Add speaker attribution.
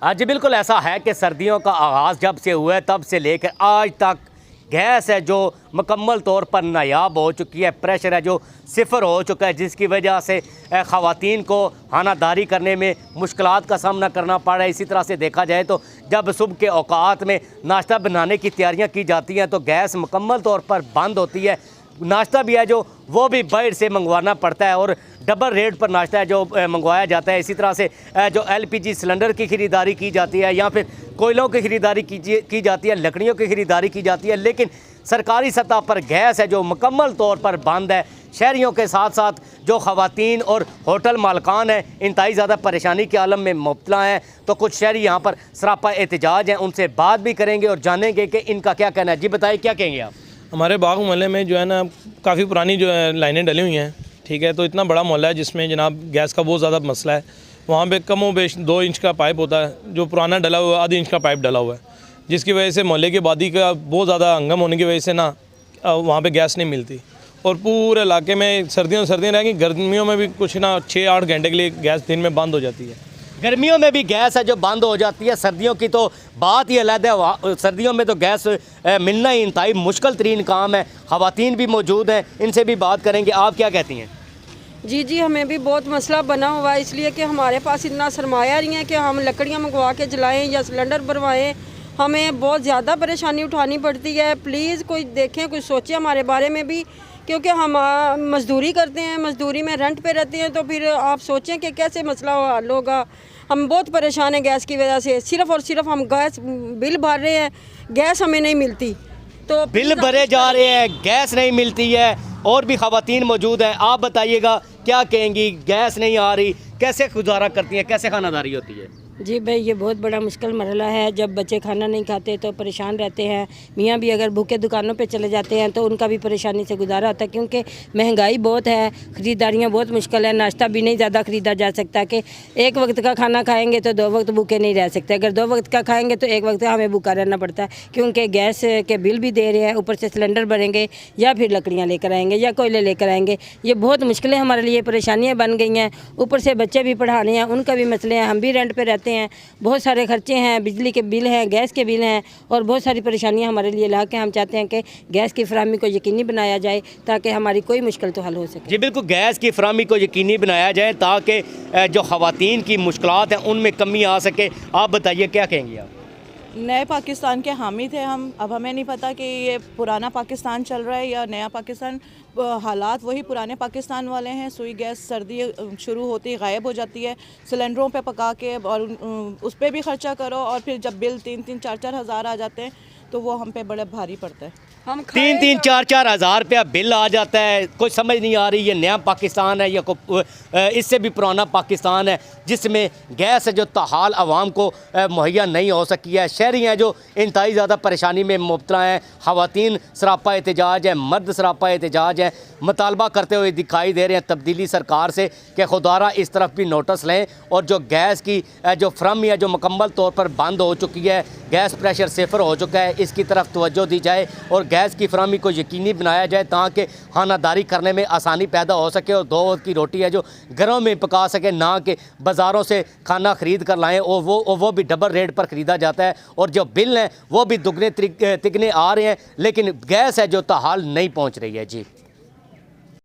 Speaker 1: जी बिल्कुल ऐसा है कि सर्दियों का आगाज़ जब से हुआ है तब से लेकर आज तक गैस है जो मुकम्मल तौर पर नायाब हो चुकी है, प्रेशर है जो सिफर हो चुका है, जिसकी वजह से ख़वातीन को खानादारी करने में मुश्किलात का सामना करना पड़ रहा है। इसी तरह से देखा जाए तो जब सुबह के औकात में नाश्ता बनाने की तैयारियां की जाती हैं तो गैस मुकम्मल तौर पर बंद होती है। नाश्ता भी है जो वो भी बाहर से मंगवाना पड़ता है और डबल रेट पर नाश्ता है जो मंगवाया जाता है। इसी तरह से जो LPG सिलेंडर की ख़रीदारी की जाती है या फिर कोयलों की ख़रीदारी की जाती है, लकड़ियों की ख़रीदारी की जाती है, लेकिन सरकारी सतह पर गैस है जो मुकम्मल तौर पर बंद है। शहरियों के साथ साथ जो ख़वातीन और होटल मालकान हैं इंतहाई ज़्यादा परेशानी के आलम में मुब्तला हैं। तो कुछ शहरी यहाँ पर सरापा एहतजाज हैं, उनसे बात भी करेंगे और जानेंगे कि इनका क्या कहना है। जी बताइए, क्या कहेंगे आप?
Speaker 2: हमारे बाग मोहल्ले में जो है ना काफ़ी पुरानी जो है लाइनें डली हुई हैं, ठीक है। तो इतना बड़ा मोहल्ला है जिसमें जनाब गैस का बहुत ज़्यादा मसला है। वहाँ पे कम व बेश 2 इंच का पाइप होता है, जो पुराना डला हुआ है आधी इंच का पाइप डला हुआ है, जिसकी वजह से मोहल्ले की आबादी का बहुत ज़्यादा हंगम होने की वजह से ना वहाँ पे गैस नहीं मिलती। और पूरे इलाके में सर्दियाँ रहेंगी, गर्मियों में भी कुछ ना 6-8 घंटे के लिए गैस दिन में बंद हो जाती है।
Speaker 1: गर्मियों में भी गैस है जो बंद हो जाती है, सर्दियों की तो बात ही अलग है। सर्दियों में तो गैस मिलना ही इंतहाई मुश्किल तरीन काम है। ख़वातीन भी मौजूद हैं, इनसे भी बात करेंगे। आप क्या कहती हैं?
Speaker 3: जी हमें भी बहुत मसला बना हुआ है, इसलिए कि हमारे पास इतना सरमाया नहीं है कि हम लकड़ियाँ मंगवा के जलाएं या सिलेंडर भरवाएं। हमें बहुत ज़्यादा परेशानी उठानी पड़ती है। प्लीज़ कोई देखें, कुछ सोचे हमारे बारे में भी, क्योंकि हम मज़दूरी करते हैं, मज़दूरी में रेंट पे रहते हैं। तो फिर आप सोचें कि कैसे मसला हल होगा। हम बहुत परेशान हैं गैस की वजह से। सिर्फ़ और सिर्फ हम गैस बिल भर रहे हैं, गैस हमें नहीं मिलती। तो
Speaker 1: बिल भरे जा रहे हैं, गैस नहीं मिलती है। और भी ख़वातीन मौजूद हैं, आप बताइएगा क्या कहेंगी? गैस नहीं आ रही, कैसे गुजारा करती हैं, कैसे खानादारी होती है?
Speaker 4: जी भाई, ये बहुत बड़ा मुश्किल मरला है। जब बच्चे खाना नहीं खाते तो परेशान रहते हैं। मियाँ भी अगर भूखे दुकानों पे चले जाते हैं तो उनका भी परेशानी से गुजारा होता है, क्योंकि महंगाई बहुत है, ख़रीदारियाँ बहुत मुश्किल है। नाश्ता भी नहीं ज़्यादा ख़रीदा जा सकता कि एक वक्त का खाना खाएंगे तो 2 वक्त भूखे नहीं रह सकते। अगर 2 वक्त का खाएंगे तो 1 वक्त हमें भूखा रहना पड़ता है, क्योंकि गैस के बिल भी दे रहे हैं, ऊपर से सिलेंडर भरेंगे या फिर लकड़ियाँ लेकर आएँगे या कोयले लेकर आएँगे। ये बहुत मुश्किलें हमारे लिए परेशानियाँ बन गई हैं। ऊपर से बच्चे भी पढ़ाने हैं, उनका भी मसले हैं। हम भी रेंट पर रहते हैं, बहुत सारे खर्चे हैं, बिजली के बिल हैं, गैस के बिल हैं और बहुत सारी परेशानियां हमारे लिए ला के हम चाहते हैं कि गैस की फराहमी को यकीनी बनाया जाए ताकि हमारी कोई मुश्किल तो हल हो सके।
Speaker 1: जी बिल्कुल, गैस की फराहमी को यकीनी बनाया जाए ताकि जो ख़वातीन की मुश्किलात हैं उनमें कमी आ सके। आप बताइए, क्या कहेंगे आप?
Speaker 5: नए पाकिस्तान के हामी थे हम, अब हमें नहीं पता कि ये पुराना पाकिस्तान चल रहा है या नया पाकिस्तान। हालात वही पुराने पाकिस्तान वाले हैं। सुई गैस सर्दी शुरू होती ही गायब हो जाती है, सिलेंडरों पे पका के, और उस पर भी ख़र्चा करो और फिर जब बिल 3-3, 4-4 हज़ार आ जाते हैं तो वो हम पे बड़े भारी पड़ता है।
Speaker 3: हम
Speaker 1: 3-3, 4-4 हज़ार रुपया बिल आ जाता है। कोई समझ नहीं आ रही ये नया पाकिस्तान है या इससे भी पुराना पाकिस्तान है जिसमें गैस है जो ताहाल आवाम को मुहैया नहीं हो सकी है। शहरी हैं जो इंतहाई ज़्यादा परेशानी में मुब्तला हैं। ख़वातीन सरापा एहतजाज है, मर्द सरापा एहतजाज है, मुतालबा करते हुए दिखाई दे रहे हैं तब्दीली सरकार से कि खुदारा इस तरफ भी नोटिस लें और जो गैस की जो फराहमी है जो मुकम्मल तौर पर बंद हो चुकी है, गैस प्रेशर सिफर हो चुका है, इसकी तरफ तवज्जो दी जाए और गैस की फराहमी को यकीनी बनाया जाए ताकि खानादारी करने में आसानी पैदा हो सके और 2 वक्त की रोटी है जो घरों में पका सके, ना कि बाज़ारों से खाना ख़रीद कर लाएँ और वो भी डबल रेट पर ख़रीदा जाता है और जो बिल हैं वो भी दुगने तिगने आ रहे हैं, लेकिन गैस है जो ताहाल नहीं पहुँच रही है। जी।